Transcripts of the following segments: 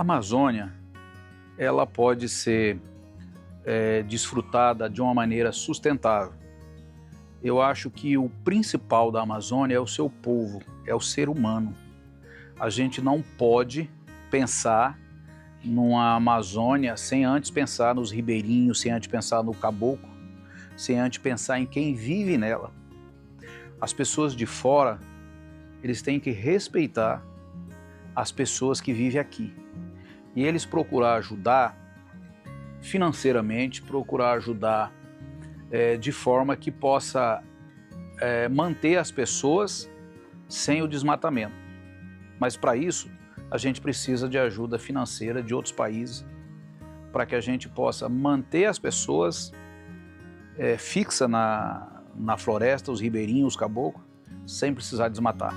A Amazônia, ela pode ser desfrutada de uma maneira sustentável. Eu acho que o principal da Amazônia é o seu povo, é o ser humano. A gente não pode pensar numa Amazônia sem antes pensar nos ribeirinhos, sem antes pensar no caboclo, sem antes pensar em quem vive nela. As pessoas de fora, eles têm que respeitar as pessoas que vivem aqui. E eles procurar ajudar financeiramente, procurar ajudar de forma que possa manter as pessoas sem o desmatamento. Mas para isso, a gente precisa de ajuda financeira de outros países para que a gente possa manter as pessoas fixas na floresta, os ribeirinhos, os caboclos, sem precisar desmatar.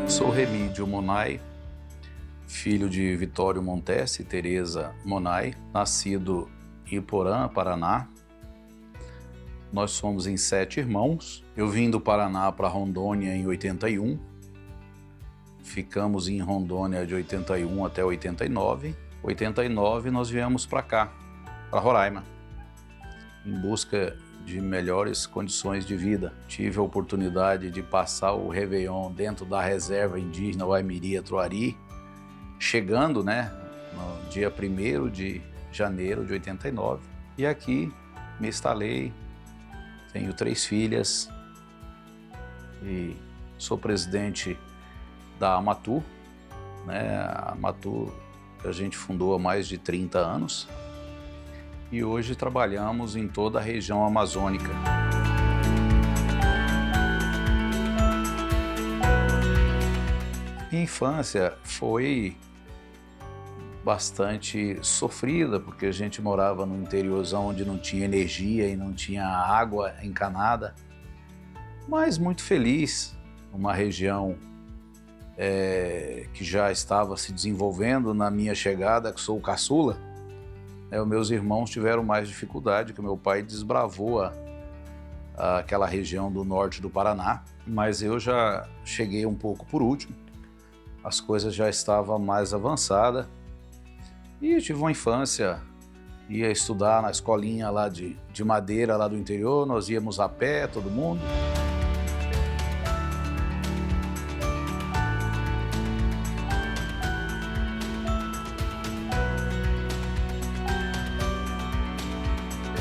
Sou Remídio Monay, filho de Vitório Montesi e Tereza Monay, nascido em Iporã, Paraná. Nós somos em 7 irmãos. Eu vim do Paraná para Rondônia em 81. Ficamos em Rondônia de 81 até 89. 89 nós viemos para cá, para Roraima, em busca de melhores condições de vida. Tive a oportunidade de passar o Réveillon dentro da reserva indígena Waimiri-Troari, chegando, no dia 1º de janeiro de 89. E aqui me instalei, tenho 3 filhas e sou presidente da Amatu, A Amatu a gente fundou há mais de 30 anos. E hoje trabalhamos em toda a região amazônica. Minha infância foi bastante sofrida, porque a gente morava no interiorzão onde não tinha energia e não tinha água encanada, mas muito feliz, uma região que já estava se desenvolvendo na minha chegada, que sou o caçula. Os meus irmãos tiveram mais dificuldade, que o meu pai desbravou aquela região do norte do Paraná, mas eu já cheguei um pouco por último, as coisas já estavam mais avançadas e eu tive uma infância, ia estudar na escolinha lá de madeira lá do interior, nós íamos a pé, todo mundo.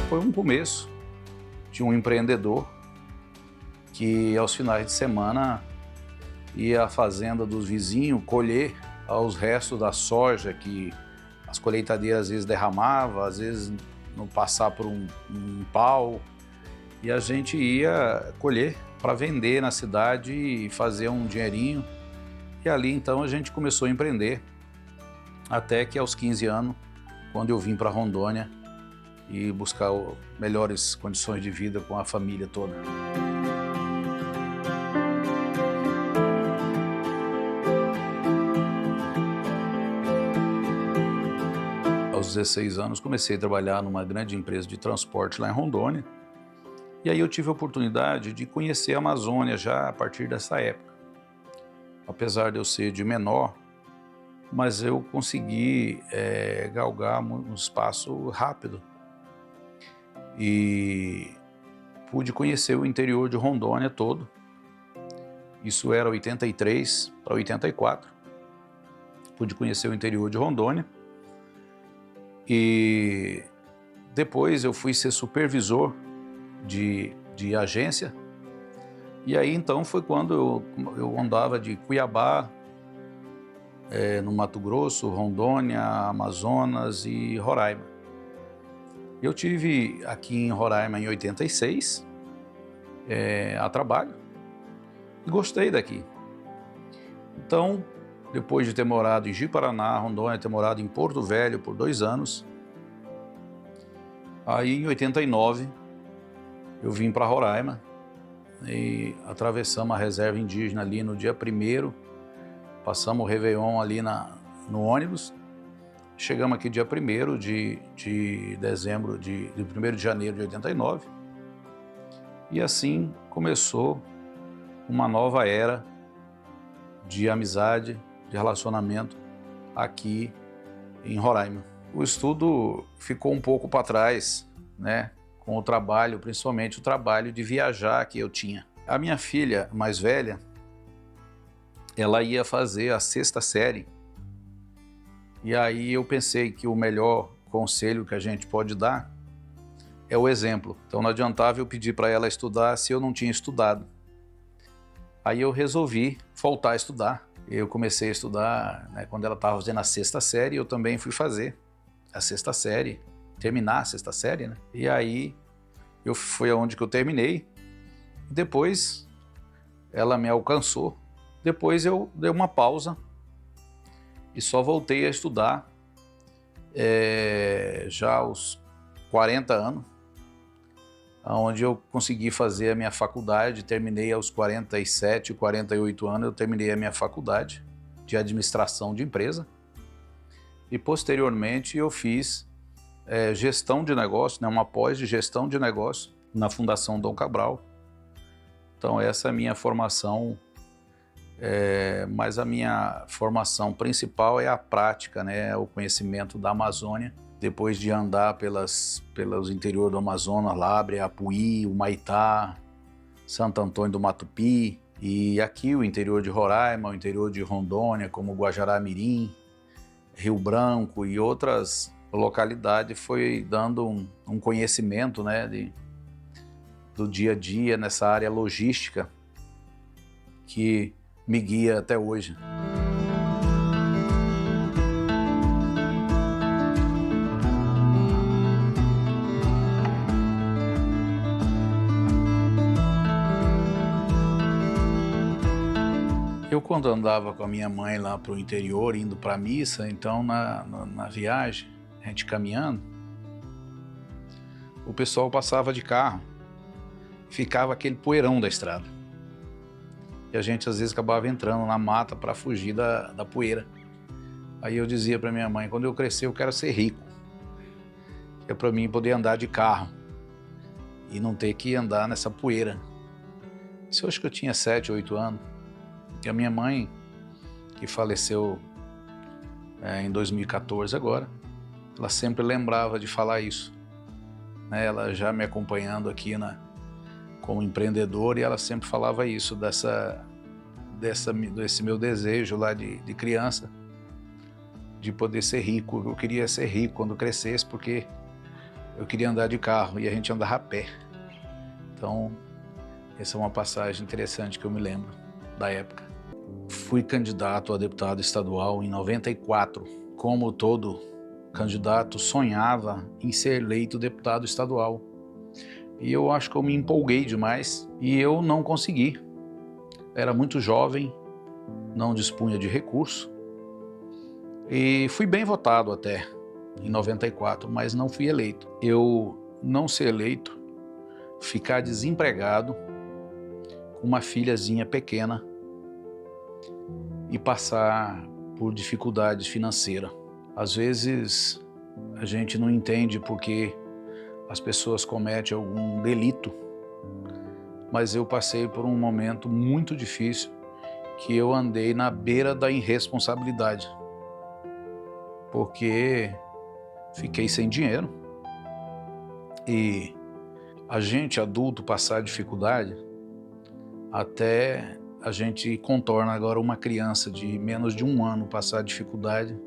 Foi um começo de um empreendedor que aos finais de semana ia à fazenda dos vizinhos colher os restos da soja que as colheitadeiras às vezes derramavam, às vezes não passar por um pau, e a gente ia colher para vender na cidade e fazer um dinheirinho. E ali então a gente começou a empreender, até que aos 15 anos, quando eu vim para Rondônia, e buscar melhores condições de vida com a família toda. Aos 16 anos comecei a trabalhar numa grande empresa de transporte lá em Rondônia, e aí eu tive a oportunidade de conhecer a Amazônia já a partir dessa época. Apesar de eu ser de menor, mas eu consegui galgar um espaço rápido. E pude conhecer o interior de Rondônia todo. Isso era 83 para 84. Pude conhecer o interior de Rondônia. E depois eu fui ser supervisor de agência. E aí então foi quando eu andava de Cuiabá, no Mato Grosso, Rondônia, Amazonas e Roraima. Eu tive aqui em Roraima em 86, a trabalho, e gostei daqui. Então, depois de ter morado em Ji-Paraná, Rondônia, ter morado em Porto Velho por 2 anos. Aí em 89 eu vim para Roraima e atravessamos a reserva indígena ali no dia 1º, passamos o Réveillon ali no ônibus, chegamos aqui dia 1º de dezembro, de 1º de janeiro de 89, e assim começou uma nova era de amizade, de relacionamento aqui em Roraima. O estudo ficou um pouco para trás, né, com o trabalho, principalmente o trabalho de viajar que eu tinha. A minha filha mais velha, ela ia fazer a 6ª série, e aí eu pensei que o melhor conselho que a gente pode dar é o exemplo. Então não adiantava eu pedir para ela estudar se eu não tinha estudado. Aí eu resolvi voltar a estudar. Eu comecei a estudar, né, quando ela estava fazendo a 6ª série, eu também fui fazer a 6ª série, terminar a 6ª série, né? E aí foi aonde que eu terminei. Depois ela me alcançou. Depois eu dei uma pausa e só voltei a estudar já aos 40 anos, onde eu consegui fazer a minha faculdade. Terminei aos 47, 48 anos, eu terminei a minha faculdade de administração de empresa. E posteriormente eu fiz gestão de negócio, né, uma pós de gestão de negócio na Fundação Dom Cabral. Então essa é a minha formação, mas a minha formação principal é a prática, né, o conhecimento da Amazônia. Depois de andar pelos interior do Amazonas, Lábrea, Apuí, Humaitá, Santo Antônio do Matupi, e aqui o interior de Roraima, o interior de Rondônia, como Guajará-Mirim, Rio Branco e outras localidades, foi dando um conhecimento, né, do dia a dia nessa área logística que me guia até hoje. Eu, quando andava com a minha mãe lá para o interior, indo para a missa, então na viagem, a gente caminhando, o pessoal passava de carro, ficava aquele poeirão da estrada. E a gente às vezes acabava entrando na mata para fugir da poeira. Aí eu dizia para minha mãe, quando eu crescer eu quero ser rico. É para mim poder andar de carro e não ter que andar nessa poeira. Isso eu acho que eu tinha 7, 8 anos. E a minha mãe, que faleceu em 2014 agora, ela sempre lembrava de falar isso, né? Ela já me acompanhando aqui como empreendedor, e ela sempre falava isso, desse meu desejo lá de criança, de poder ser rico. Eu queria ser rico quando crescesse, porque eu queria andar de carro e a gente andava a pé. Então, essa é uma passagem interessante que eu me lembro da época. Fui candidato a deputado estadual em 94. Como todo candidato, sonhava em ser eleito deputado estadual. E eu acho que eu me empolguei demais e eu não consegui. Era muito jovem, não dispunha de recurso e fui bem votado até em 94, mas não fui eleito. Eu não ser eleito, ficar desempregado com uma filhazinha pequena e passar por dificuldades financeiras. Às vezes a gente não entende porque as pessoas cometem algum delito, mas eu passei por um momento muito difícil que eu andei na beira da irresponsabilidade, porque fiquei sem dinheiro. E a gente adulto passar dificuldade, até a gente contorna. Agora uma criança de menos de 1 ano passar dificuldade,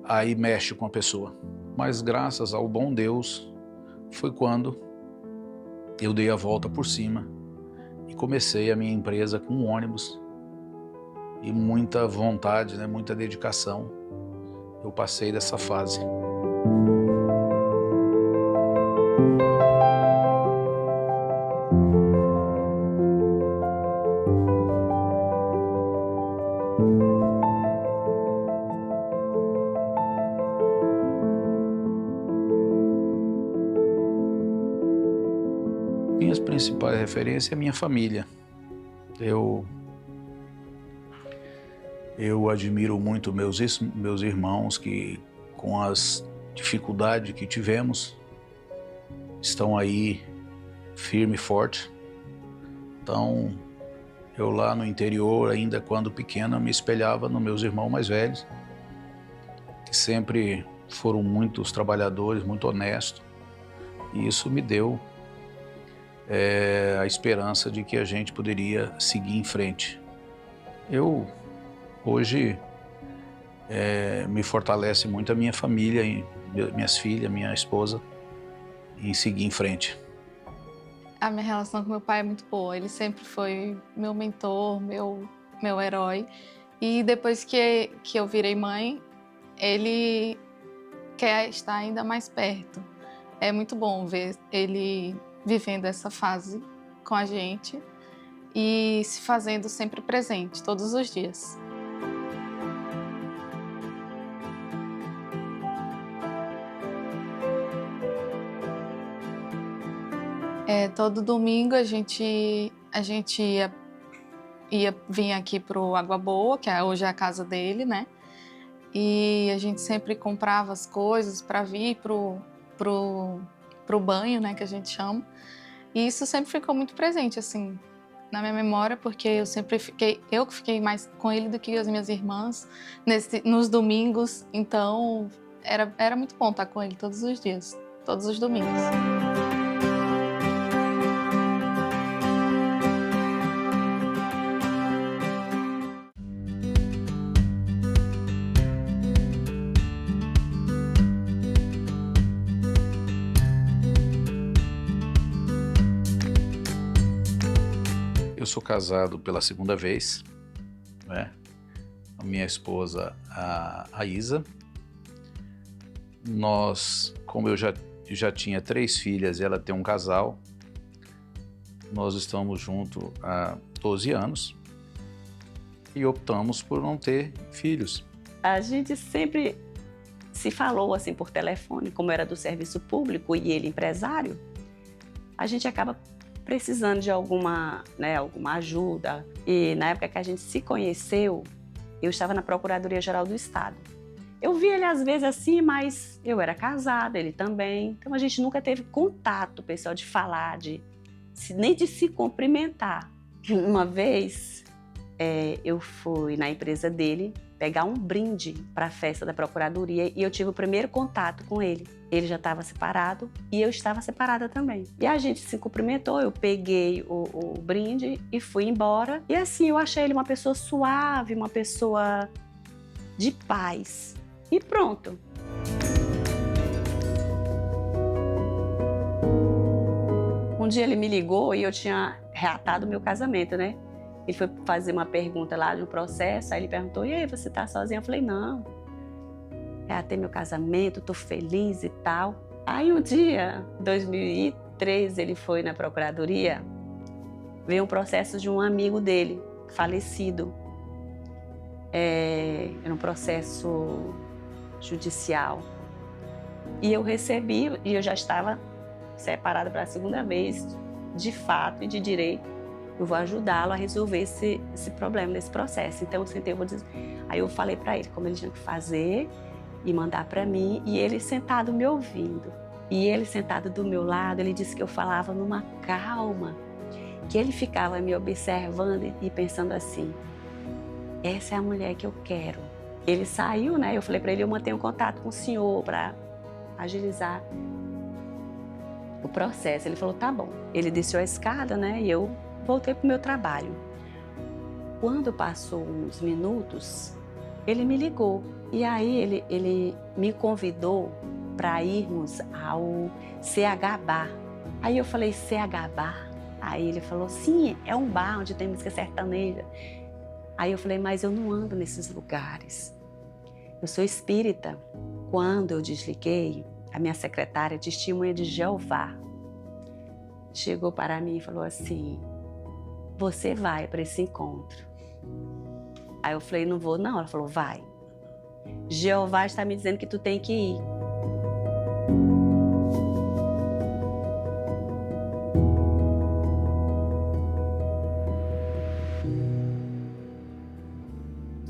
aí mexe com a pessoa. Mas graças ao bom Deus, foi quando eu dei a volta por cima e comecei a minha empresa com um ônibus e muita vontade, né, muita dedicação. Eu passei dessa fase. principal referência é a minha família. Eu admiro muito meus irmãos que, com as dificuldades que tivemos, estão aí firme e forte. Então, eu lá no interior, ainda quando pequena, me espelhava nos meus irmãos mais velhos, que sempre foram muitos trabalhadores, muito honestos. E isso me deu a esperança de que a gente poderia seguir em frente. Hoje, me fortalece muito a minha família, minhas filhas, minha esposa, em seguir em frente. A minha relação com meu pai é muito boa. Ele sempre foi meu mentor, meu herói. E depois que eu virei mãe, ele quer estar ainda mais perto. É muito bom ver ele vivendo essa fase com a gente e se fazendo sempre presente, todos os dias. Todo domingo a gente ia vir aqui pro Água Boa, que hoje é a casa dele, né? E a gente sempre comprava as coisas para vir pro banho, né, que a gente chama. E isso sempre ficou muito presente, assim, na minha memória, porque eu que fiquei mais com ele do que as minhas irmãs nos domingos. Então, era muito bom estar com ele todos os dias, todos os domingos. Eu sou casado pela segunda vez, né? A minha esposa, a Isa. Nós, como eu já tinha 3 filhas e ela tem um casal, nós estamos juntos há 12 anos e optamos por não ter filhos. A gente sempre se falou assim por telefone, como era do serviço público e ele empresário, a gente acaba precisando de alguma ajuda. E na época que a gente se conheceu, eu estava na Procuradoria-Geral do Estado. Eu vi ele às vezes assim, mas eu era casada, ele também. Então a gente nunca teve contato, pessoal, de falar, nem de se cumprimentar. Uma vez eu fui na empresa dele pegar um brinde para a festa da Procuradoria e eu tive o primeiro contato com ele. Ele já estava separado e eu estava separada também. E a gente se cumprimentou, eu peguei o brinde e fui embora. E assim, eu achei ele uma pessoa suave, uma pessoa de paz. E pronto. Um dia ele me ligou e eu tinha reatado o meu casamento, né? Ele foi fazer uma pergunta lá de um processo, aí ele perguntou, e aí, você tá sozinha? Eu falei, não, reatei meu casamento, tô feliz e tal. Aí um dia, em 2003, ele foi na Procuradoria, veio um processo de um amigo dele, falecido. Era um processo judicial. E eu recebi, e eu já estava separada pela segunda vez, de fato e de direito. Eu vou ajudá-lo a resolver esse problema, desse processo. Então, eu sentei, aí eu falei para ele como ele tinha que fazer e mandar para mim, e ele sentado me ouvindo. E ele sentado do meu lado, ele disse que eu falava numa calma, que ele ficava me observando e pensando assim, essa é a mulher que eu quero. Ele saiu, né? Eu falei para ele, eu mantenho contato com o senhor para agilizar o processo. Ele falou, tá bom. Ele desceu a escada, né? E eu voltei para o meu trabalho. Quando passou uns minutos, ele me ligou. E aí ele me convidou para irmos ao CH Bar. Aí eu falei, CH Bar? Aí ele falou, sim, é um bar onde tem música sertaneja. Aí eu falei, mas eu não ando nesses lugares. Eu sou espírita. Quando eu desliguei, a minha secretária, testemunha de Jeová, chegou para mim e falou assim, você vai para esse encontro. Aí eu falei, não vou não. Ela falou, vai. Jeová está me dizendo que tu tem que ir.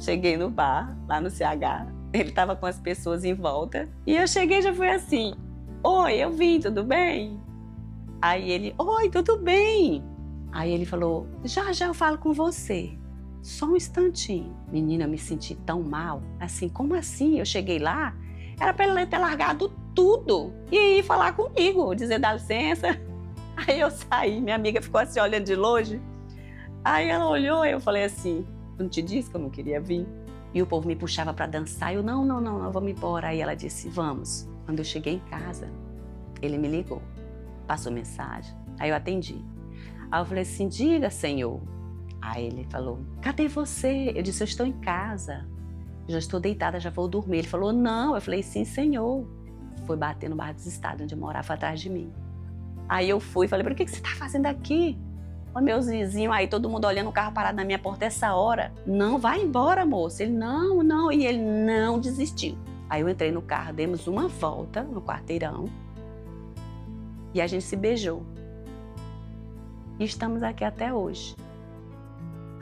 cheguei no bar, lá no CH, ele estava com as pessoas em volta, e eu cheguei e já fui assim, oi, eu vim, tudo bem? Aí ele, oi, tudo bem? Aí ele falou, já eu falo com você, só um instantinho. Menina, eu me senti tão mal, assim, como assim? Eu cheguei lá, era para ele ter largado tudo e ir falar comigo, dizer dá licença. Aí eu saí, minha amiga ficou assim olhando de longe, aí ela olhou e eu falei assim, eu não te disse que eu não queria vir? E o povo me puxava para dançar, eu não, vamos embora. Aí ela disse, vamos. Quando eu cheguei em casa, ele me ligou, passou mensagem, aí eu atendi. Aí eu falei assim, diga, Senhor. Aí ele falou, cadê você? Eu disse, eu estou em casa, já estou deitada, já vou dormir. Ele falou, não. Eu falei, sim, Senhor. Foi bater no Bar dos Estados, onde eu morava atrás de mim. Aí eu fui e falei, o que você está fazendo aqui? Olha meus vizinhos aí, todo mundo olhando o carro parado na minha porta essa hora. Não, vai embora, moço. Ele, não. E ele não desistiu. Aí eu entrei no carro, demos uma volta no quarteirão e a gente se beijou. E estamos aqui até hoje.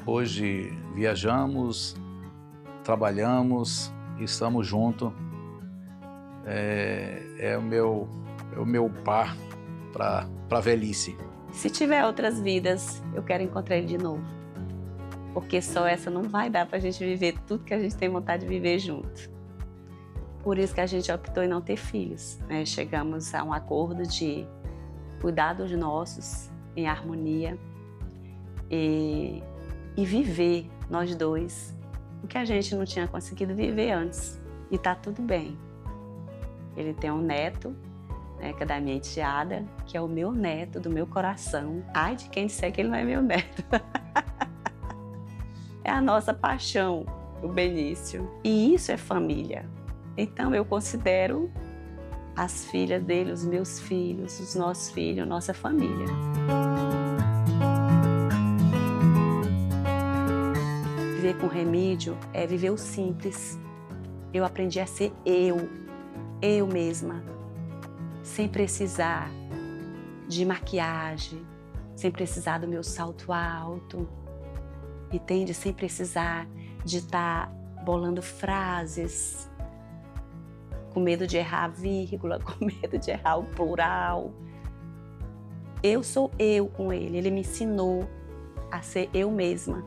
Hoje viajamos, trabalhamos, estamos juntos. É o meu par para a velhice. Se tiver outras vidas, eu quero encontrar ele de novo. Porque só essa não vai dar para a gente viver tudo que a gente tem vontade de viver junto. Por isso que a gente optou em não ter filhos, né? Chegamos a um acordo de cuidar dos nossos em harmonia e viver nós dois o que a gente não tinha conseguido viver antes. E tá tudo bem. Ele tem um neto, né, que é da minha enteada, que é o meu neto, do meu coração. Ai de quem disser que ele não é meu neto. É a nossa paixão, o Benício. E isso é família. Então eu considero as filhas dele, os meus filhos, os nossos filhos, nossa família. Viver com Remídio é viver o simples. Eu aprendi a ser eu mesma, sem precisar de maquiagem, sem precisar do meu salto alto, entende? Sem precisar de estar bolando frases, com medo de errar a vírgula, com medo de errar o plural. Eu sou eu com ele, ele me ensinou a ser eu mesma.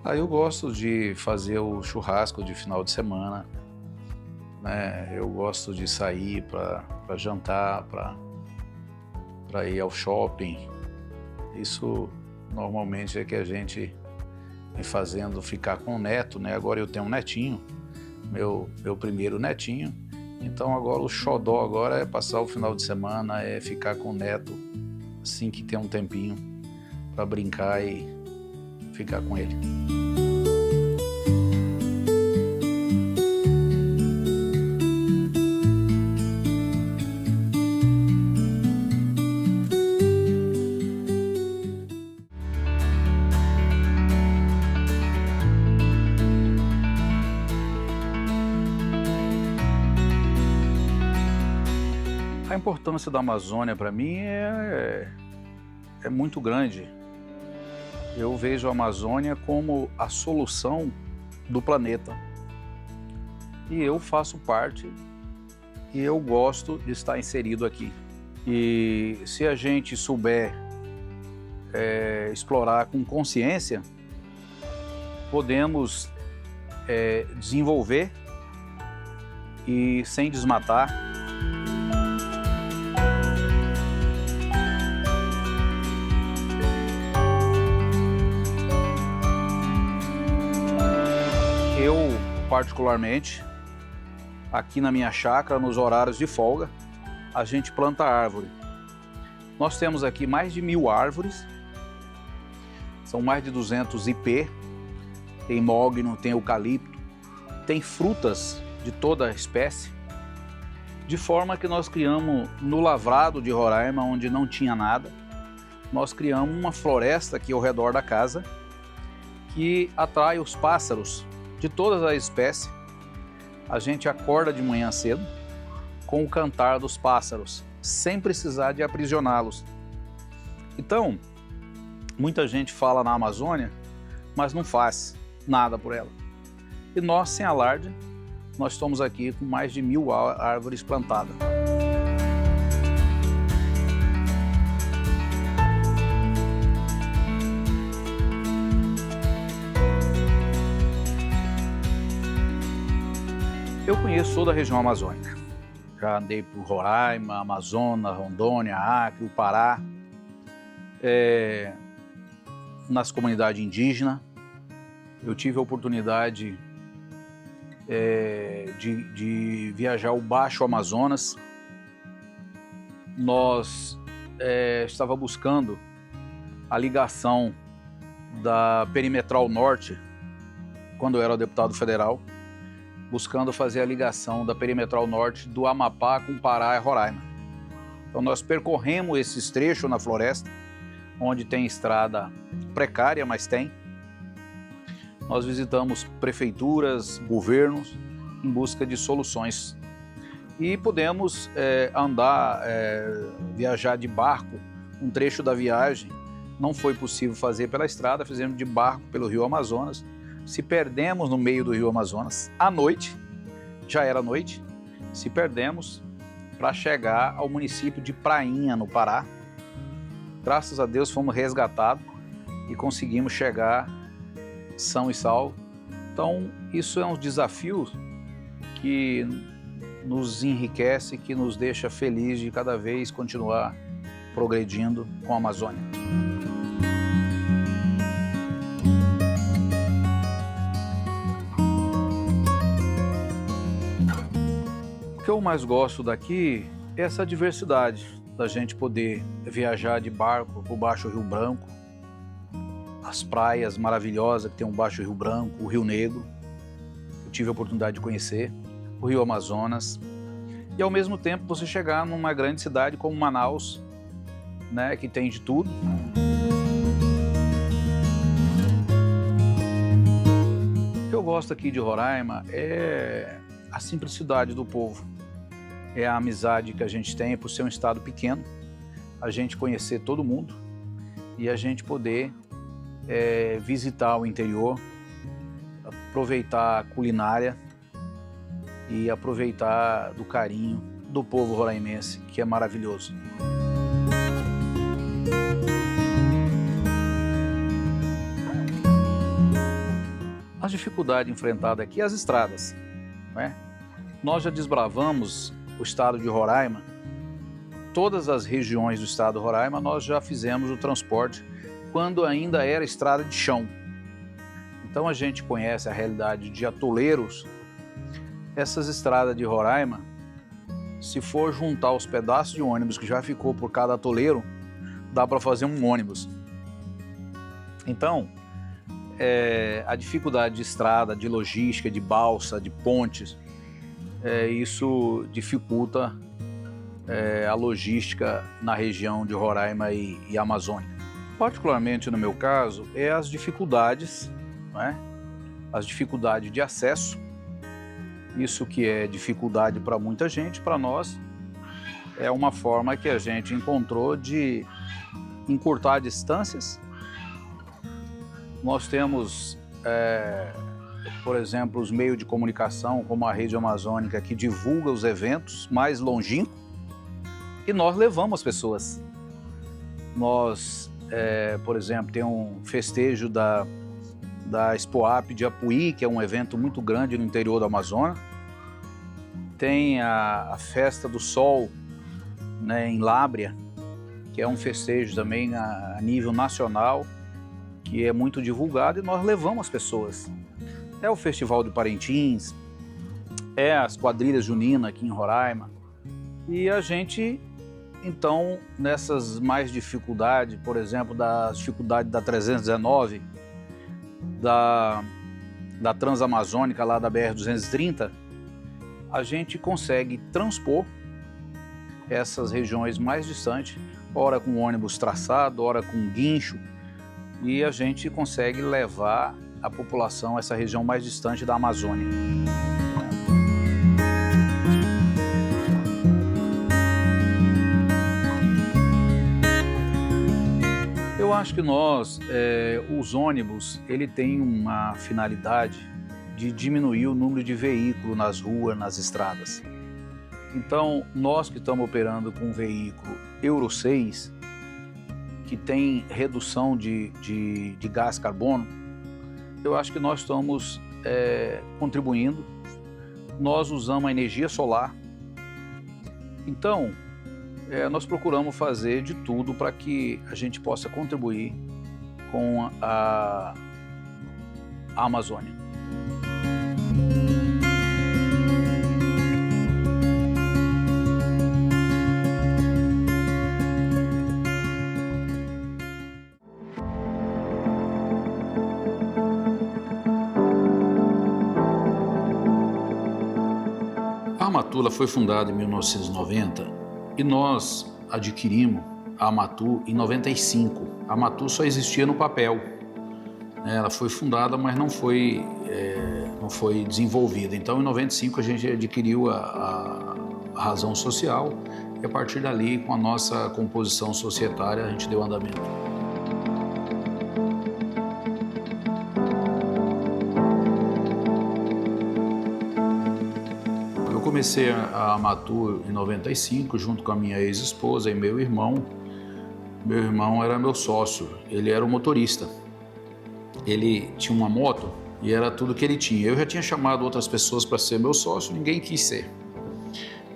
Eu gosto de fazer o churrasco de final de semana, né? Eu gosto de sair para jantar, para ir ao shopping. Isso normalmente é que a gente vem fazendo ficar com o neto, né? Agora eu tenho um netinho, meu primeiro netinho. Então agora o xodó agora é passar o final de semana, é ficar com o neto assim que tem um tempinho para brincar e ficar com ele. A importância da Amazônia para mim é muito grande. Eu vejo a Amazônia como a solução do planeta. E eu faço parte e eu gosto de estar inserido aqui. E se a gente souber explorar com consciência, podemos desenvolver e sem desmatar. Eu, particularmente, aqui na minha chácara, nos horários de folga, a gente planta árvore. Nós temos aqui mais de 1000 árvores, são mais de 200 ipê, tem mogno, tem eucalipto, tem frutas de toda a espécie, de forma que nós criamos no lavrado de Roraima, onde não tinha nada, nós criamos uma floresta aqui ao redor da casa, que atrai os pássaros de todas as espécies. A gente acorda de manhã cedo com o cantar dos pássaros, sem precisar de aprisioná-los. Então, muita gente fala na Amazônia, mas não faz nada por ela. E nós, sem alarde, nós estamos aqui com mais de 1000 árvores plantadas. Eu conheço toda a região amazônica. Já andei por Roraima, Amazonas, Rondônia, Acre, o Pará, nas comunidades indígenas. Eu tive a oportunidade de viajar o Baixo Amazonas. Nós estava buscando a ligação da Perimetral Norte, quando eu era deputado federal, buscando fazer a ligação da Perimetral Norte do Amapá com Pará e Roraima. Então nós percorremos esses trechos na floresta, onde tem estrada precária, mas tem. Nós visitamos prefeituras, governos, em busca de soluções. E pudemos viajar de barco, um trecho da viagem. Não foi possível fazer pela estrada, fizemos de barco pelo Rio Amazonas. Se perdemos no meio do Rio Amazonas, à noite, já era noite, se perdemos para chegar ao município de Prainha, no Pará. Graças a Deus fomos resgatados e conseguimos chegar são e salvo. Então, isso é um desafio que nos enriquece, que nos deixa felizes de cada vez continuar progredindo com a Amazônia. O que eu mais gosto daqui é essa diversidade, da gente poder viajar de barco para o Baixo Rio Branco, as praias maravilhosas que tem o Baixo Rio Branco, o Rio Negro, eu tive a oportunidade de conhecer, o Rio Amazonas, e ao mesmo tempo você chegar numa grande cidade como Manaus, né, que tem de tudo. O que eu gosto aqui de Roraima é a simplicidade do povo, é a amizade que a gente tem por ser um estado pequeno, a gente conhecer todo mundo e a gente poder visitar o interior, aproveitar a culinária e aproveitar do carinho do povo roraimense, que é maravilhoso. As dificuldades enfrentadas aqui, as estradas, né? Nós já desbravamos o estado de Roraima, todas as regiões do estado de Roraima nós já fizemos o transporte quando ainda era estrada de chão. Então a gente conhece a realidade de atoleiros. Essas estradas de Roraima, se for juntar os pedaços de ônibus que já ficou por cada atoleiro, dá para fazer um ônibus. Então, a dificuldade de estrada, de logística, de balsa, de pontes, isso dificulta a logística na região de Roraima e Amazônia. Particularmente no meu caso, as dificuldades, né? As dificuldades de acesso. Isso que é dificuldade para muita gente, para nós é uma forma que a gente encontrou de encurtar distâncias. Nós temos, por exemplo, os meios de comunicação, como a Rede Amazônica, que divulga os eventos mais longínquos, e nós levamos as pessoas. Nós, por exemplo, tem um festejo da Expoap de Apuí, que é um evento muito grande no interior do Amazonas. Tem a Festa do Sol, né, em Lábrea, que é um festejo também a nível nacional, que é muito divulgado e nós levamos as pessoas. É o Festival de Parintins, é as quadrilhas juninas aqui em Roraima. E a gente, então, nessas mais dificuldades, por exemplo, da dificuldade da 319, da Transamazônica, lá da BR-230, a gente consegue transpor essas regiões mais distantes, ora com ônibus traçado, ora com guincho, e a gente consegue levar a população a essa região mais distante da Amazônia. Eu acho que os ônibus, ele tem uma finalidade de diminuir o número de veículos nas ruas, nas estradas. Então, nós que estamos operando com um veículo Euro 6, que tem redução de gás carbono, eu acho que nós estamos contribuindo. Nós usamos a energia solar. Então, nós procuramos fazer de tudo para que a gente possa contribuir com a Amazônia. A Amatu foi fundada em 1990 e nós adquirimos a Amatu em 95. A Amatu só existia no papel. Ela foi fundada, mas não foi desenvolvida. Então, em 95, a gente adquiriu a razão social e, a partir dali, com a nossa composição societária, a gente deu andamento. Eu comecei a Amatu em 95, junto com a minha ex-esposa e meu irmão. Meu irmão era meu sócio, ele era o motorista. Ele tinha uma moto e era tudo que ele tinha. Eu já tinha chamado outras pessoas para ser meu sócio, ninguém quis ser.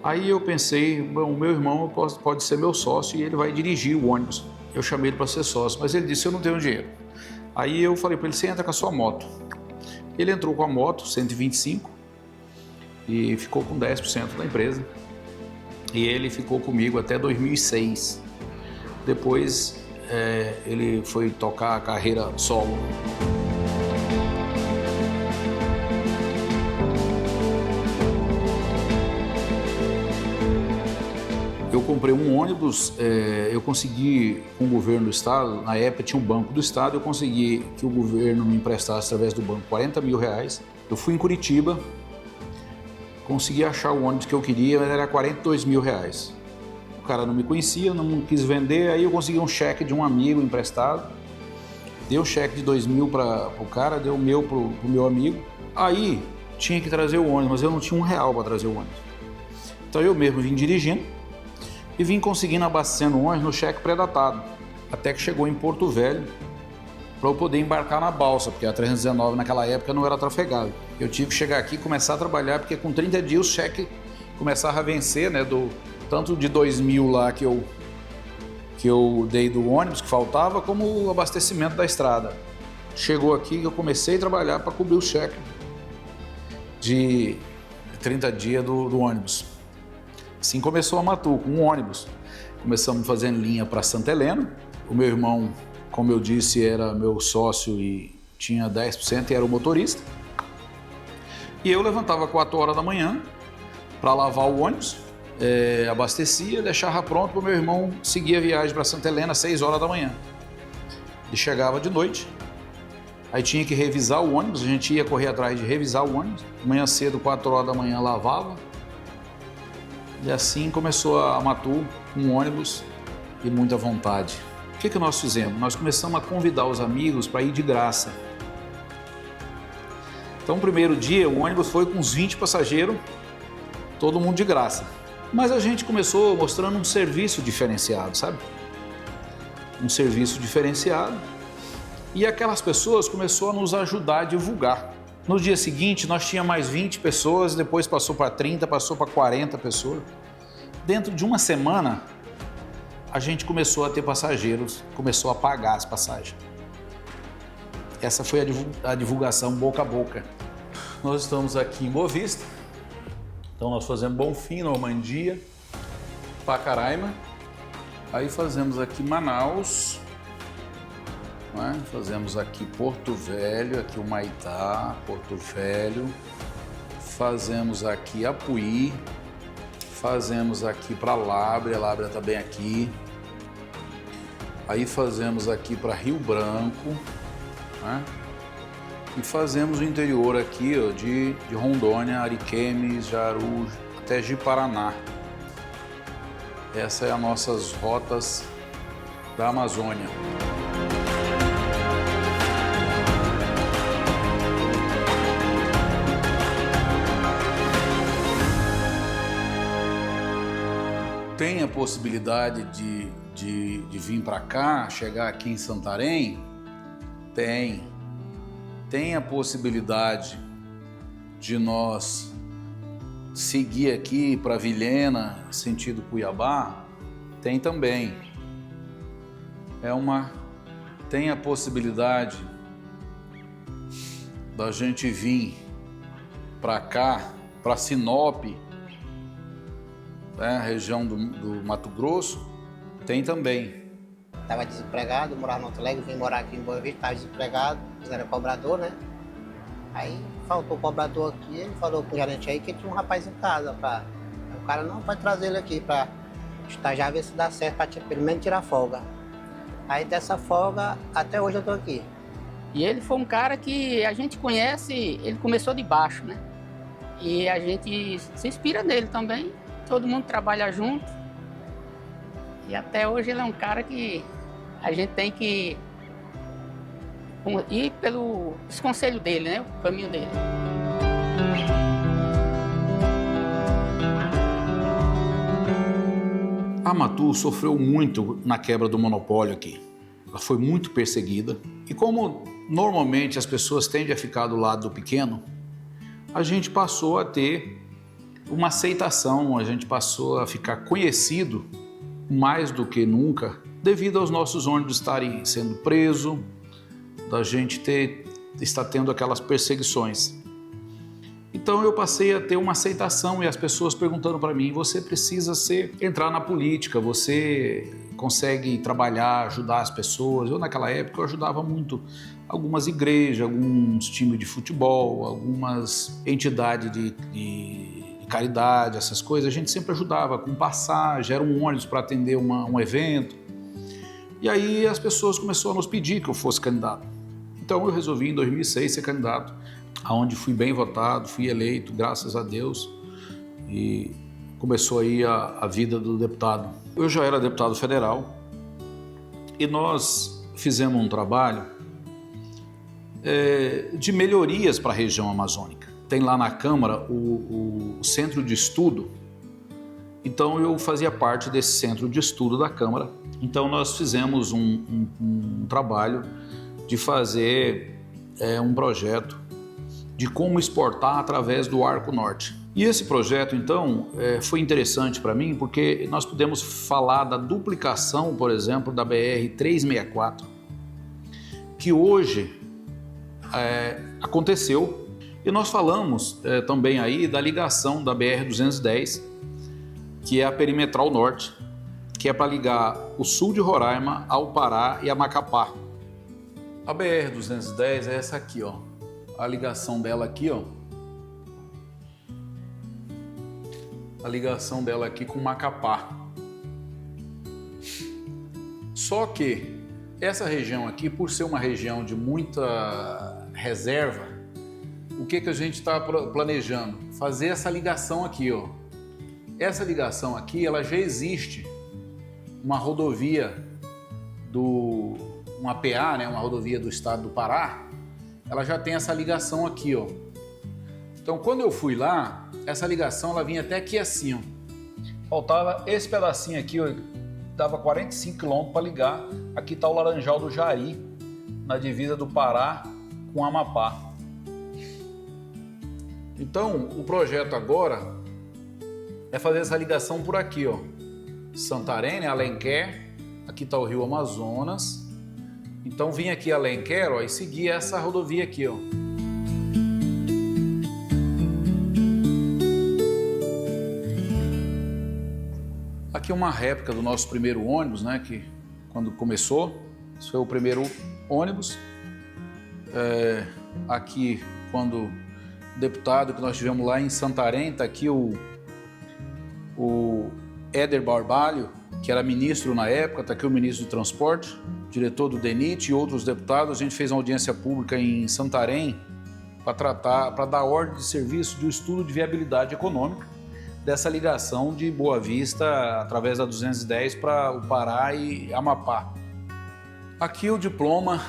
Aí eu pensei, bom, o meu irmão pode ser meu sócio e ele vai dirigir o ônibus. Eu chamei ele para ser sócio, mas ele disse, eu não tenho dinheiro. Aí eu falei para ele, você entra com a sua moto. Ele entrou com a moto, 125, e ficou com 10% da empresa. E ele ficou comigo até 2006. Depois, ele foi tocar a carreira solo. Eu comprei um ônibus, eu consegui, com o governo do estado, na época tinha um banco do estado, eu consegui que o governo me emprestasse através do banco R$40 mil. Eu fui em Curitiba, consegui achar o ônibus que eu queria, mas era R$42 mil. O cara não me conhecia, não quis vender, aí eu consegui um cheque de um amigo emprestado, dei o cheque de 2 mil para o cara, dei o meu pro meu amigo. Aí tinha que trazer o ônibus, mas eu não tinha R$1 para trazer o ônibus. Então eu mesmo vim dirigindo e vim conseguindo abastecendo o ônibus no cheque pré-datado, até que chegou em Porto Velho para eu poder embarcar na balsa, porque a 319 naquela época não era trafegada. Eu tive que chegar aqui e começar a trabalhar, porque com 30 dias o cheque começava a vencer, né, tanto de 2 mil lá que eu dei do ônibus que faltava, como o abastecimento da estrada. Chegou aqui que eu comecei a trabalhar para cobrir o cheque de 30 dias do ônibus. Assim começou a Amatu, com um ônibus. Começamos fazendo linha para Santa Helena. O meu irmão, como eu disse, era meu sócio e tinha 10% e era o motorista. E eu levantava 4 horas da manhã para lavar o ônibus, abastecia, deixava pronto para o meu irmão seguir a viagem para Santa Helena às 6 horas da manhã. Ele chegava de noite, aí tinha que revisar o ônibus, a gente ia correr atrás de revisar o ônibus. Manhã cedo, 4 horas da manhã, lavava. E assim começou a Amatu, um ônibus e muita vontade. O que nós fizemos? Nós começamos a convidar os amigos para ir de graça. Então, no primeiro dia, o ônibus foi com uns 20 passageiros, todo mundo de graça. Mas a gente começou mostrando um serviço diferenciado, sabe? Um serviço diferenciado. E aquelas pessoas começaram a nos ajudar a divulgar. No dia seguinte, nós tínhamos mais 20 pessoas, depois passou para 30, passou para 40 pessoas. Dentro de uma semana, a gente começou a ter passageiros, começou a pagar as passagens. Essa foi a divulgação boca a boca. Nós estamos aqui em Boa Vista, então nós fazemos Bonfim, Normandia, Pacaraima, aí fazemos aqui Manaus, né? Fazemos aqui Porto Velho, aqui o Maitá, Porto Velho, fazemos aqui Apuí, fazemos aqui para Lábrea, Lábrea está bem aqui, aí fazemos aqui para Rio Branco, né? E fazemos o interior aqui, ó, de Rondônia, Ariquemes, Jaru, até Ji-Paraná. Essas são as nossas rotas da Amazônia. tem a possibilidade de vir para cá, chegar aqui em Santarém? Tem. Tem a possibilidade de nós seguir aqui para Vilhena, sentido Cuiabá? Tem também. Tem a possibilidade da gente vir para cá, para Sinop, né, região do Mato Grosso? Tem também. Estava desempregado, morava no Alto Alegre, vim morar aqui em Boa Vista, estava desempregado, era cobrador, né? Aí faltou o cobrador aqui, ele falou com o gerente aí que tinha um rapaz em casa. O cara não pode trazer ele aqui para estagiar, ver se dá certo, para pelo menos tirar folga. Aí dessa folga, até hoje eu estou aqui. E ele foi um cara que a gente conhece, ele começou de baixo, né? E a gente se inspira nele também, todo mundo trabalha junto. E até hoje ele é um cara que a gente tem que ir pelo conselho dele, né? O caminho dele. A Matu sofreu muito na quebra do monopólio aqui. Ela foi muito perseguida. E como normalmente as pessoas tendem a ficar do lado do pequeno, a gente passou a ter uma aceitação, a gente passou a ficar conhecido mais do que nunca, devido aos nossos ônibus estarem sendo presos, da gente estar tendo aquelas perseguições. Então eu passei a ter uma aceitação e as pessoas perguntando para mim: você precisa entrar na política, você consegue trabalhar, ajudar as pessoas. Eu naquela época eu ajudava muito algumas igrejas, alguns times de futebol, algumas entidades de caridade, essas coisas. A gente sempre ajudava com passagem, era um ônibus para atender um evento. E aí as pessoas começaram a nos pedir que eu fosse candidato. Então eu resolvi em 2006 ser candidato, aonde fui bem votado, fui eleito, graças a Deus, e começou aí a vida do deputado. Eu já era deputado federal e nós fizemos um trabalho de melhorias para a região amazônica. Tem lá na Câmara o Centro de Estudo, então eu fazia parte desse Centro de Estudo da Câmara. Então nós fizemos um trabalho de fazer um projeto de como exportar através do Arco Norte. E esse projeto, então, foi interessante para mim porque nós pudemos falar da duplicação, por exemplo, da BR-364, que hoje aconteceu, e nós falamos também aí da ligação da BR-210, que é a Perimetral Norte, que é para ligar o sul de Roraima ao Pará e a Macapá. A BR-210 é essa aqui, ó. A ligação dela aqui, ó. A ligação dela aqui com Macapá. Só que essa região aqui, por ser uma região de muita reserva, o que a gente está planejando? Fazer essa ligação aqui, ó. Essa ligação aqui, ela já existe. Uma rodovia uma PA, né, uma rodovia do estado do Pará, ela já tem essa ligação aqui, ó. Então, quando eu fui lá, essa ligação ela vinha até aqui assim, ó. Faltava esse pedacinho aqui, ó, dava 45 km para ligar. Aqui está o Laranjal do Jari, na divisa do Pará com Amapá. Então, o projeto agora é fazer essa ligação por aqui, ó. Santarém, né, Alenquer, aqui está o Rio Amazonas. Então vim aqui a Alenquer, ó, e segui essa rodovia aqui, ó. Aqui é uma réplica do nosso primeiro ônibus, né, que quando começou, esse foi o primeiro ônibus. Aqui, quando deputado que nós tivemos lá em Santarém, está aqui o Éder Barbalho, que era ministro na época, está aqui o ministro do Transporte, diretor do DENIT e outros deputados. A gente fez uma audiência pública em Santarém para dar ordem de serviço de um estudo de viabilidade econômica dessa ligação de Boa Vista através da 210 para o Pará e Amapá. Aqui o diploma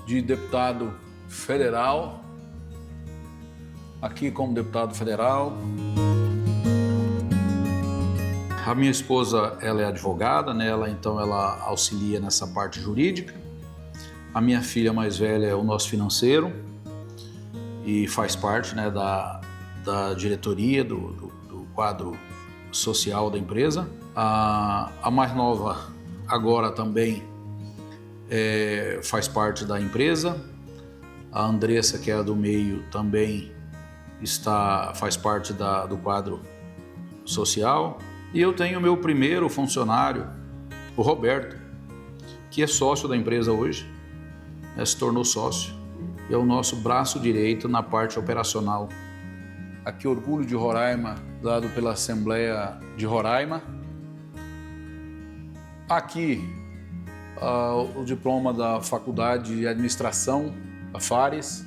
de deputado federal, aqui como deputado federal. A minha esposa, ela é advogada, né? Então ela auxilia nessa parte jurídica. A minha filha mais velha é o nosso financeiro e faz parte, né, da diretoria, do quadro social da empresa. A mais nova agora também faz parte da empresa. A Andressa, que é a do meio, também faz parte do quadro social. E eu tenho o meu primeiro funcionário, o Roberto, que é sócio da empresa hoje, se tornou sócio, e é o nosso braço direito na parte operacional. Aqui, Orgulho de Roraima, dado pela Assembleia de Roraima. Aqui, o diploma da Faculdade de Administração, da Fares.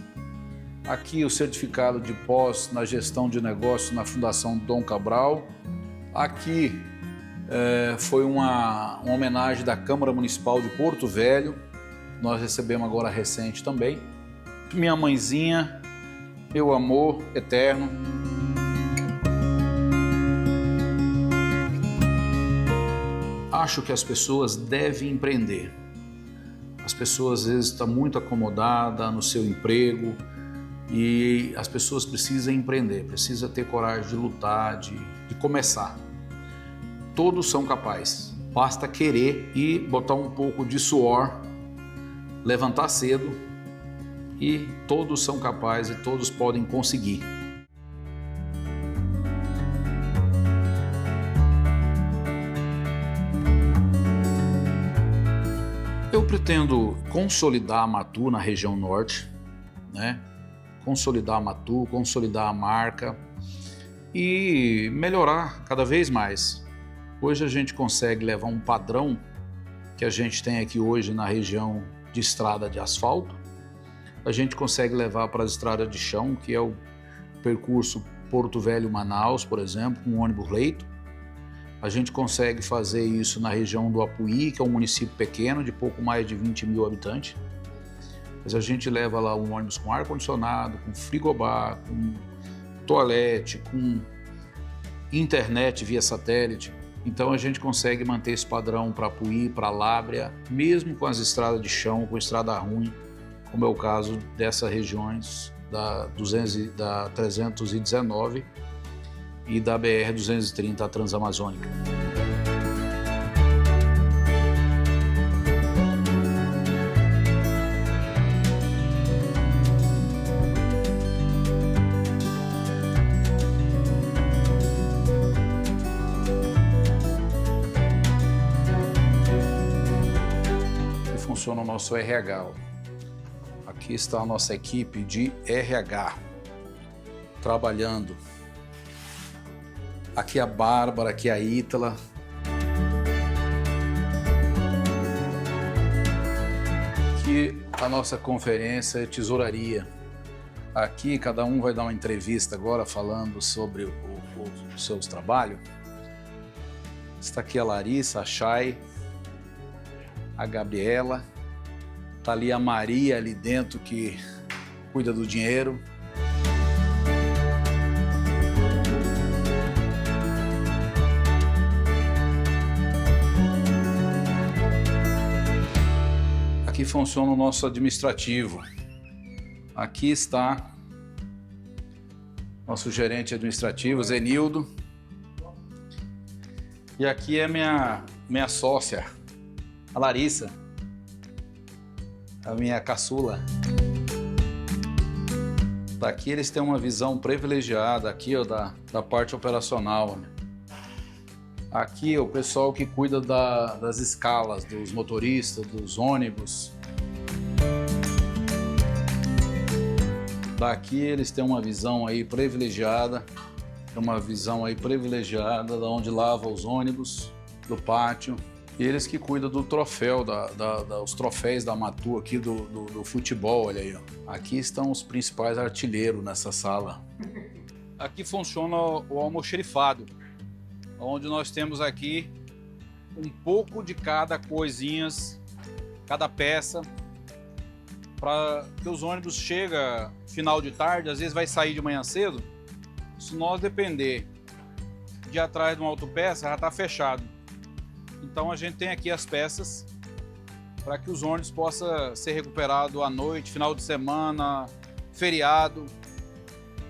Aqui, o certificado de pós na gestão de negócios na Fundação Dom Cabral. Aqui foi uma homenagem da Câmara Municipal de Porto Velho. Nós recebemos agora recente também. Minha mãezinha, meu amor eterno. Acho que as pessoas devem empreender. As pessoas às vezes estão muito acomodadas no seu emprego e as pessoas precisam empreender, precisam ter coragem de lutar, de começar. Todos são capazes, basta querer e botar um pouco de suor, levantar cedo e todos são capazes e todos podem conseguir. Eu pretendo consolidar a Matu na região norte, né? Consolidar a Matu, consolidar a marca e melhorar cada vez mais. Hoje a gente consegue levar um padrão que a gente tem aqui hoje na região de estrada de asfalto, a gente consegue levar para as estradas de chão, que é o percurso Porto Velho-Manaus, por exemplo, com ônibus leito. A gente consegue fazer isso na região do Apuí, que é um município pequeno, de pouco mais de 20 mil habitantes. Mas a gente leva lá um ônibus com ar-condicionado, com frigobar, com toalete, com internet via satélite. Então a gente consegue manter esse padrão para Apuí, para Lábrea, mesmo com as estradas de chão, com estrada ruim, como é o caso dessas regiões da 319 e da BR-230, a Transamazônica. Funciona o nosso RH. Aqui está a nossa equipe de RH trabalhando. Aqui a Bárbara, aqui a Ítala. Aqui a nossa conferência é tesouraria. Aqui cada um vai dar uma entrevista agora falando sobre os seus trabalhos. Está aqui a Larissa, a Chay, a Gabriela, tá ali a Maria ali dentro que cuida do dinheiro. Aqui funciona o nosso administrativo. Aqui está nosso gerente administrativo, Zenildo. E aqui é minha sócia, a Larissa, a minha caçula. Daqui eles têm uma visão privilegiada aqui, ó, da parte operacional. Aqui o pessoal que cuida das escalas, dos motoristas, dos ônibus. Daqui eles têm uma visão aí privilegiada, de onde lava os ônibus, do pátio. E eles que cuidam do troféu, os troféus da Matu aqui do futebol, olha aí, ó. Aqui estão os principais artilheiros nessa sala. Aqui funciona o almoxerifado, onde nós temos aqui um pouco de cada coisinhas, cada peça, para que os ônibus chegam final de tarde, às vezes vai sair de manhã cedo. Se nós depender de atrás de uma autopeça já está fechado. Então a gente tem aqui as peças para que os ônibus possam ser recuperados à noite, final de semana, feriado.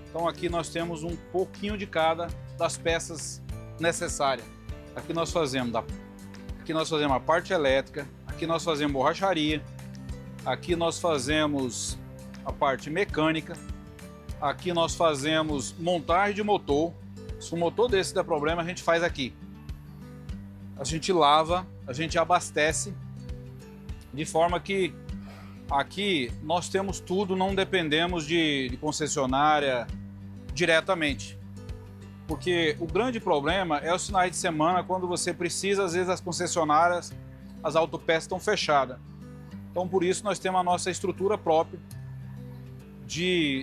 Então aqui nós temos um pouquinho de cada das peças necessárias. Aqui nós fazemos a parte elétrica, aqui nós fazemos borracharia, aqui nós fazemos a parte mecânica, aqui nós fazemos montagem de motor. Se o motor desse der problema, a gente faz aqui. A gente lava, a gente abastece, de forma que aqui nós temos tudo, não dependemos de concessionária diretamente. Porque o grande problema é os finais de semana, quando você precisa, às vezes as concessionárias, as autopeças estão fechadas. Então por isso nós temos a nossa estrutura própria,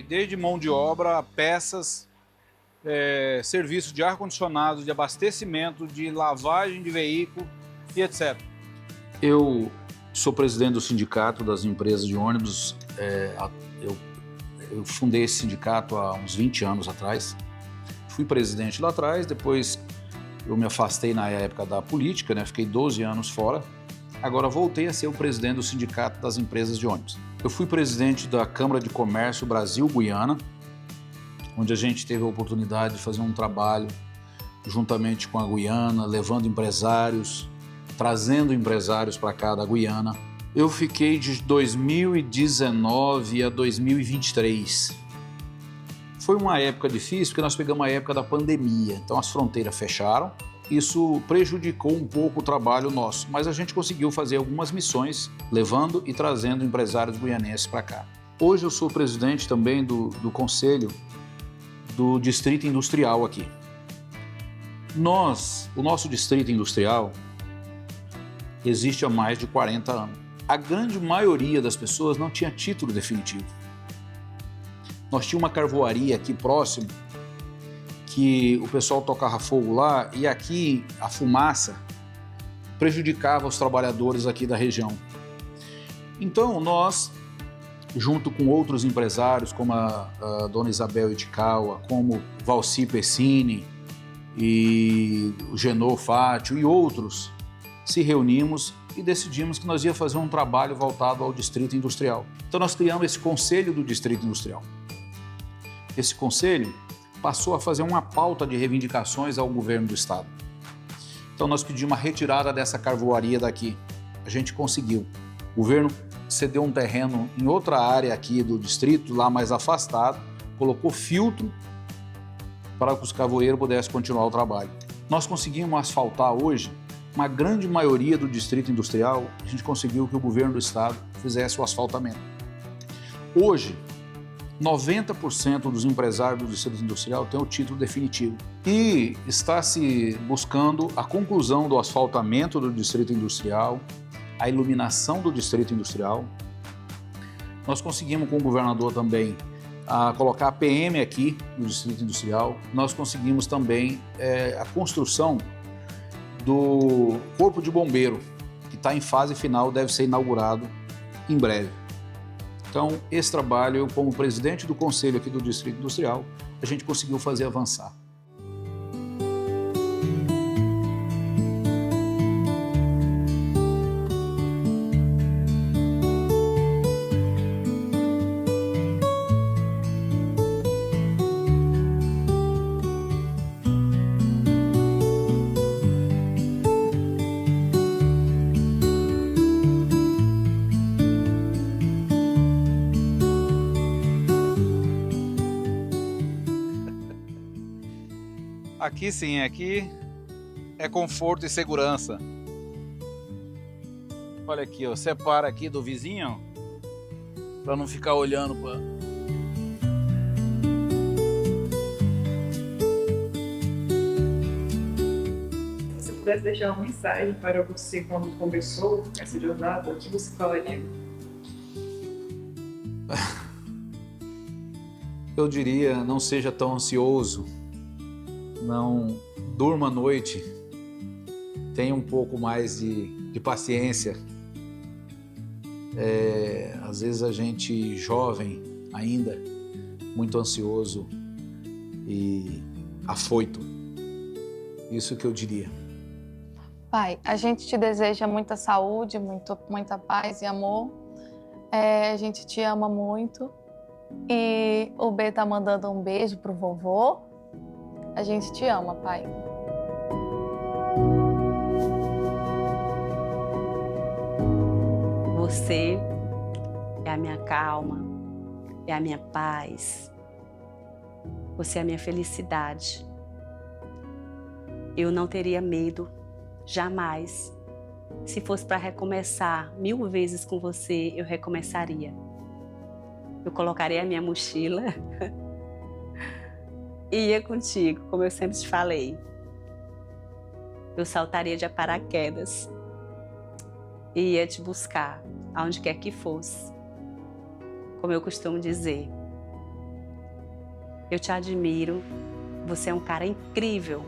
desde mão de obra, peças, serviços de ar-condicionado, de abastecimento, de lavagem de veículo e etc. Eu sou presidente do sindicato das empresas de ônibus. Eu fundei esse sindicato há uns 20 anos atrás. Fui presidente lá atrás, depois eu me afastei na época da política, né? Fiquei 12 anos fora. Agora voltei a ser o presidente do sindicato das empresas de ônibus. Eu fui presidente da Câmara de Comércio Brasil-Guiana, onde a gente teve a oportunidade de fazer um trabalho juntamente com a Guiana, levando empresários, trazendo empresários para cá da Guiana. Eu fiquei de 2019 a 2023. Foi uma época difícil, porque nós pegamos a época da pandemia, então as fronteiras fecharam. Isso prejudicou um pouco o trabalho nosso, mas a gente conseguiu fazer algumas missões, levando e trazendo empresários guianenses para cá. Hoje eu sou presidente também do Conselho do Distrito Industrial aqui. O nosso Distrito Industrial existe há mais de 40 anos. A grande maioria das pessoas não tinha título definitivo. Nós tínhamos uma carvoaria aqui próximo, que o pessoal tocava fogo lá, e aqui a fumaça prejudicava os trabalhadores aqui da região. Então nós, junto com outros empresários, como a dona Isabel Itikawa, como Valci Pessini e o Genô Fátio e outros, se reunimos e decidimos que nós ia fazer um trabalho voltado ao Distrito Industrial. Então nós criamos esse Conselho do Distrito Industrial. Esse conselho passou a fazer uma pauta de reivindicações ao governo do estado. Então nós pedimos a retirada dessa carvoaria daqui. A gente conseguiu. O governo cedeu um terreno em outra área aqui do distrito, lá mais afastado, colocou filtro para que os carvoeiros pudessem continuar o trabalho. Nós conseguimos asfaltar hoje uma grande maioria do distrito industrial. A gente conseguiu que o governo do estado fizesse o asfaltamento. Hoje, 90% dos empresários do distrito industrial têm o título definitivo e está se buscando a conclusão do asfaltamento do distrito industrial, a iluminação do distrito industrial. Nós conseguimos com o governador também colocar a PM aqui no distrito industrial. Nós conseguimos também a construção do Corpo de Bombeiro, que está em fase final, deve ser inaugurado em breve. Então, esse trabalho, eu como presidente do conselho aqui do Distrito Industrial, a gente conseguiu fazer avançar. Aqui sim, aqui é conforto e segurança. Olha aqui, ó, separa aqui do vizinho para não ficar olhando para... Se você pudesse deixar uma mensagem para você quando começou essa jornada, o que você falaria? Eu diria, não seja tão ansioso. Não durma à noite, tenha um pouco mais de paciência. Às vezes a gente jovem ainda, muito ansioso e afoito. Isso que eu diria. Pai, a gente te deseja muita saúde, muita paz e amor. A gente te ama muito. E o B tá mandando um beijo pro vovô. A gente te ama, pai. Você é a minha calma, é a minha paz. Você é a minha felicidade. Eu não teria medo, jamais. Se fosse para recomeçar 1000 vezes com você, eu recomeçaria. Eu colocaria a minha mochila e ia contigo, como eu sempre te falei. Eu saltaria de paraquedas e ia te buscar, aonde quer que fosse. Como eu costumo dizer, eu te admiro, você é um cara incrível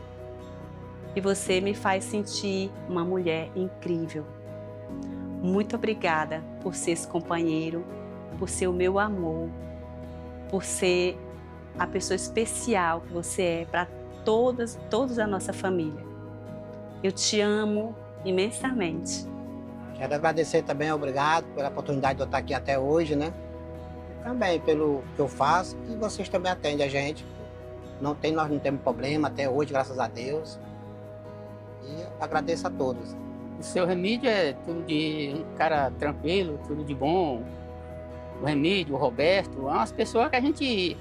e você me faz sentir uma mulher incrível. Muito obrigada por ser esse companheiro, por ser o meu amor, por ser a pessoa especial que você é para todos da nossa família. Eu te amo imensamente. Quero agradecer também, obrigado pela oportunidade de eu estar aqui até hoje, né? Também pelo que eu faço, e vocês também atendem a gente. Nós não temos problema até hoje, graças a Deus. E agradeço a todos. O seu Remídio é tudo de um cara tranquilo, tudo de bom. O Remídio, o Roberto, são umas pessoas que a gente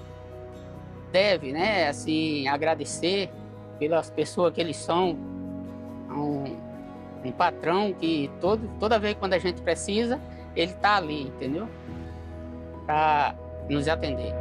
deve, né, assim, agradecer pelas pessoas que eles são. Um patrão que toda vez quando a gente precisa, ele tá ali, entendeu? Para nos atender.